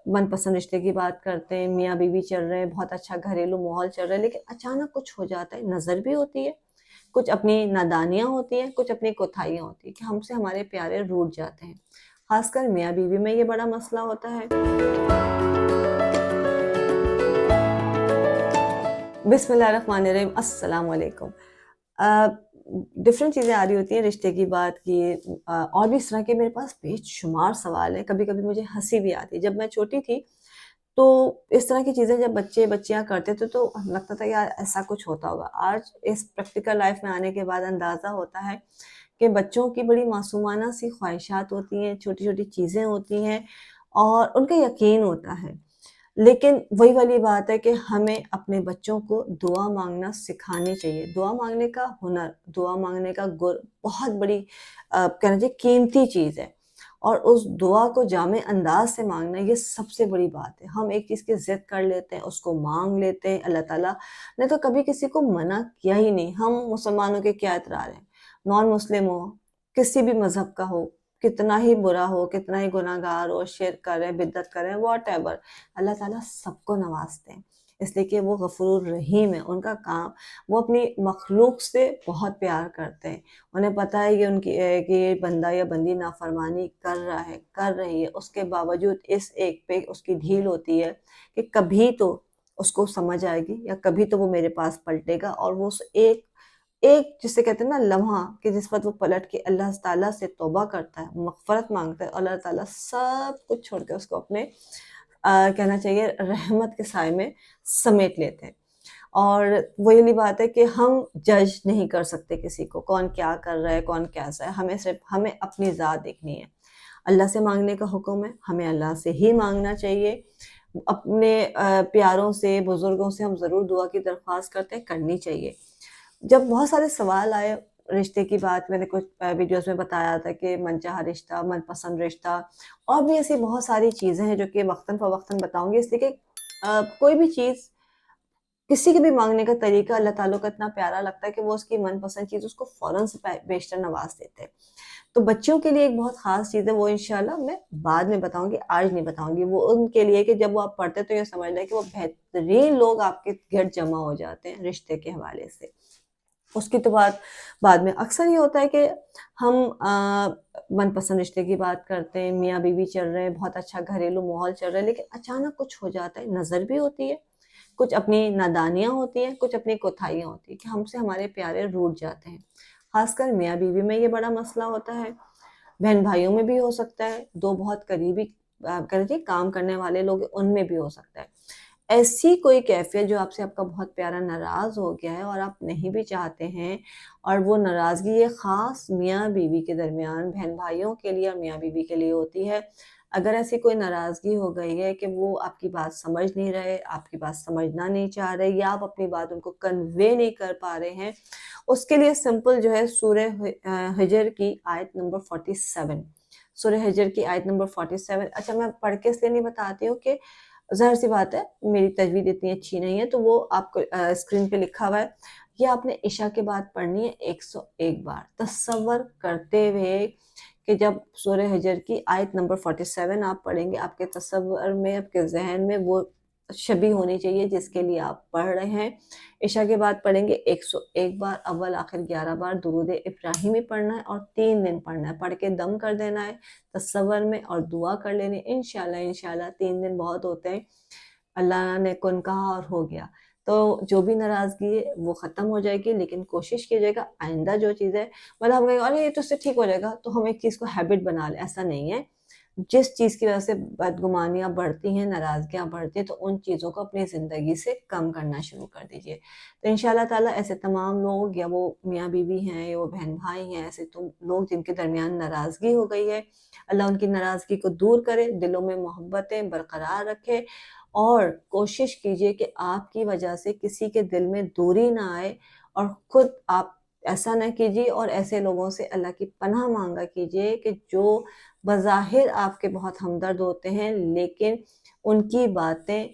من پسند رشتے کی بات کرتے ہیں، میاں بیوی چل رہے ہیں، بہت اچھا گھریلو ماحول چل رہا ہے، لیکن اچانک کچھ ہو جاتا ہے، نظر بھی ہوتی ہے، کچھ اپنی نادانیاں ہوتی ہیں، کچھ اپنی کوتاہیاں ہوتی ہیں کہ ہم سے ہمارے پیارے روٹھ جاتے ہیں، خاص کر میاں بیوی میں یہ بڑا مسئلہ ہوتا ہے۔ بسم اللہ الرحمن الرحیم، السلام علیکم۔ ڈفرینٹ چیزیں آ رہی ہوتی ہیں رشتے کی بات کی، اور بھی اس طرح کے میرے پاس بے شمار سوال ہیں، کبھی کبھی مجھے ہنسی بھی آتی ہے۔ جب میں چھوٹی تھی تو اس طرح کی چیزیں جب بچے بچیاں کرتے تھے تو لگتا تھا یار ایسا کچھ ہوتا ہوگا۔ آج اس پریکٹیکل لائف میں آنے کے بعد اندازہ ہوتا ہے کہ بچوں کی بڑی معصومانہ سی خواہشات ہوتی ہیں، چھوٹی چھوٹی چیزیں ہوتی ہیں اور ان کا یقین ہوتا ہے، لیکن وہی والی بات ہے کہ ہمیں اپنے بچوں کو دعا مانگنا سکھانی چاہیے۔ دعا مانگنے کا ہنر، دعا مانگنے کا گر بہت بڑی کہنا چاہیے قیمتی چیز ہے، اور اس دعا کو جامع انداز سے مانگنا یہ سب سے بڑی بات ہے۔ ہم ایک چیز کی ضد کر لیتے ہیں، اس کو مانگ لیتے ہیں، اللہ تعالیٰ نے تو کبھی کسی کو منع کیا ہی نہیں۔ ہم مسلمانوں کے کیا اعتراض ہیں، نان مسلم ہو، کسی بھی مذہب کا ہو، کتنا ہی برا ہو، کتنا ہی گناہ گار ہو، شرک کریں، بدعت کریں، واٹ ایور، اللہ تعالیٰ سب کو نوازتے ہیں، اس لیے کہ وہ غفور الرحیم ہے۔ ان کا کام، وہ اپنی مخلوق سے بہت پیار کرتے ہیں، انہیں پتہ ہے کہ کہ یہ بندہ یا بندی نافرمانی کر رہا ہے، کر رہی ہے، اس کے باوجود اس ایک پہ اس کی ڈھیل ہوتی ہے کہ کبھی تو اس کو سمجھ آئے گی یا کبھی تو وہ میرے پاس پلٹے گا، اور وہ اس ایک جسے کہتے ہیں نا لمحہ، کہ جس وقت وہ پلٹ کے اللہ تعالیٰ سے توبہ کرتا ہے، مغفرت مانگتا ہے، اللہ تعالیٰ سب کچھ چھوڑ کے اس کو اپنے کہنا چاہیے رحمت کے سائے میں سمیٹ لیتے ہیں۔ اور وہی بات ہے کہ ہم جج نہیں کر سکتے کسی کو، کون کیا کر رہا ہے، کون کیسا ہے، ہمیں صرف ہمیں اپنی ذات دیکھنی ہے۔ اللہ سے مانگنے کا حکم ہے، ہمیں اللہ سے ہی مانگنا چاہیے۔ اپنے پیاروں سے، بزرگوں سے ہم ضرور دعا کی درخواست کرتے ہیں، کرنی چاہیے۔ جب بہت سارے سوال آئے رشتے کی بات، میں نے کچھ ویڈیوز میں بتایا تھا کہ من چاہا رشتہ، من پسند رشتہ، اور بھی ایسی بہت ساری چیزیں ہیں جو کہ وقتاً فوقتاً بتاؤں گی، اس لیے کہ کوئی بھی چیز، کسی کے بھی مانگنے کا طریقہ اللہ تعالیٰ کا اتنا پیارا لگتا ہے کہ وہ اس کی من پسند چیز اس کو فوراً سے بیشتر نواز دیتے ہیں۔ تو بچوں کے لیے ایک بہت خاص چیز ہے، وہ انشاءاللہ میں بعد میں بتاؤں گی، آج نہیں بتاؤں گی۔ وہ ان کے لیے کہ جب وہ آپ پڑھتے تو یہ سمجھ لیں کہ وہ بہترین لوگ آپ کے گھر جمع ہو جاتے ہیں رشتے کے حوالے سے۔ اس کی تو بات بعد میں۔ اکثر یہ ہوتا ہے کہ ہم من پسند رشتے کی بات کرتے ہیں، میاں بیوی چل رہے ہیں، بہت اچھا گھریلو ماحول چل رہا ہے، لیکن اچانک کچھ ہو جاتا ہے، نظر بھی ہوتی ہے، کچھ اپنی نادانیاں ہوتی ہیں، کچھ اپنی کوتاہیاں ہوتی ہیں کہ ہم سے ہمارے پیارے روٹھ جاتے ہیں۔ خاص کر میاں بیوی میں یہ بڑا مسئلہ ہوتا ہے، بہن بھائیوں میں بھی ہو سکتا ہے، دو بہت قریبی کام کرنے والے لوگ ہیں، ان میں بھی ہو سکتا ہے۔ ایسی کوئی کیفیت جو آپ سے آپ کا بہت پیارا ناراض ہو گیا ہے اور آپ نہیں بھی چاہتے ہیں، اور وہ ناراضگی یہ خاص میاں بیوی کے درمیان، بہن بھائیوں کے لیے اور میاں بیوی کے لیے ہوتی ہے۔ اگر ایسی کوئی ناراضگی ہو گئی ہے کہ وہ آپ کی بات سمجھ نہیں رہے، آپ کی بات سمجھنا نہیں چاہ رہے، یا آپ اپنی بات ان کو کنوے نہیں کر پا رہے ہیں، اس کے لیے سمپل جو ہے سورہ حجر کی آیت نمبر 47، سورہ حجر کی آیت نمبر 47۔ اچھا، میں پڑھ کے اس لیے نہیں بتاتی ہوں کہ ظاہر سی بات ہے میری تجوید اتنی اچھی نہیں ہے، تو وہ آپ کو اسکرین پہ لکھا ہوا ہے، یہ آپ نے عشاء کے بعد پڑھنی ہے 101 بار، تصور کرتے ہوئے کہ جب سورہ حجر کی آیت نمبر 47 آپ پڑھیں گے، آپ کے تصور میں، آپ کے ذہن میں وہ شبیہ ہونی چاہیے جس کے لیے آپ پڑھ رہے ہیں۔ عشاء کے بعد پڑھیں گے 101 بار، اول آخر 11 بار درود ابراہیمی پڑھنا ہے، اور 3 دن پڑھنا ہے، پڑھ کے دم کر دینا ہے تصور میں، اور دعا کر لینی۔ انشاءاللہ 3 دن بہت ہوتے ہیں، اللہ نے کن کہا اور ہو گیا، تو جو بھی ناراضگی ہے وہ ختم ہو جائے گی۔ لیکن کوشش کیجیے گا آئندہ جو چیز ہے، مطلب ہم کہیں ارے یہ تو اس سے ٹھیک ہو جائے گا تو ہم ایک چیز کو ہیبٹ بنا لیں، ایسا نہیں ہے۔ جس چیز کی وجہ سے بدگمانیاں بڑھتی ہیں، ناراضگیاں بڑھتی ہیں، تو ان چیزوں کو اپنی زندگی سے کم کرنا شروع کر دیجیے۔ تو انشاءاللہ تعالیٰ ایسے تمام لوگ، یا وہ میاں بیوی ہیں یا وہ بہن بھائی ہیں، ایسے تو لوگ جن کے درمیان ناراضگی ہو گئی ہے، اللہ ان کی ناراضگی کو دور کرے، دلوں میں محبتیں برقرار رکھے، اور کوشش کیجیے کہ آپ کی وجہ سے کسی کے دل میں دوری نہ آئے، اور خود آپ ایسا نہ کیجیے، اور ایسے لوگوں سے اللہ کی پناہ مانگا کیجیے کہ جو بظاہر آپ کے بہت ہمدرد ہوتے ہیں، لیکن ان کی باتیں،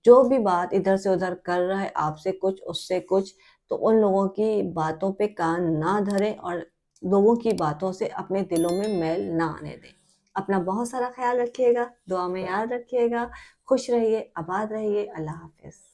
جو بھی بات ادھر سے ادھر کر رہا ہے، آپ سے کچھ اس سے کچھ، تو ان لوگوں کی باتوں پہ کان نہ دھریں، اور لوگوں کی باتوں سے اپنے دلوں میں میل نہ آنے دیں۔ اپنا بہت سارا خیال رکھیے گا، دعا میں یاد رکھیے گا، خوش رہیے، آباد رہیے، اللہ حافظ۔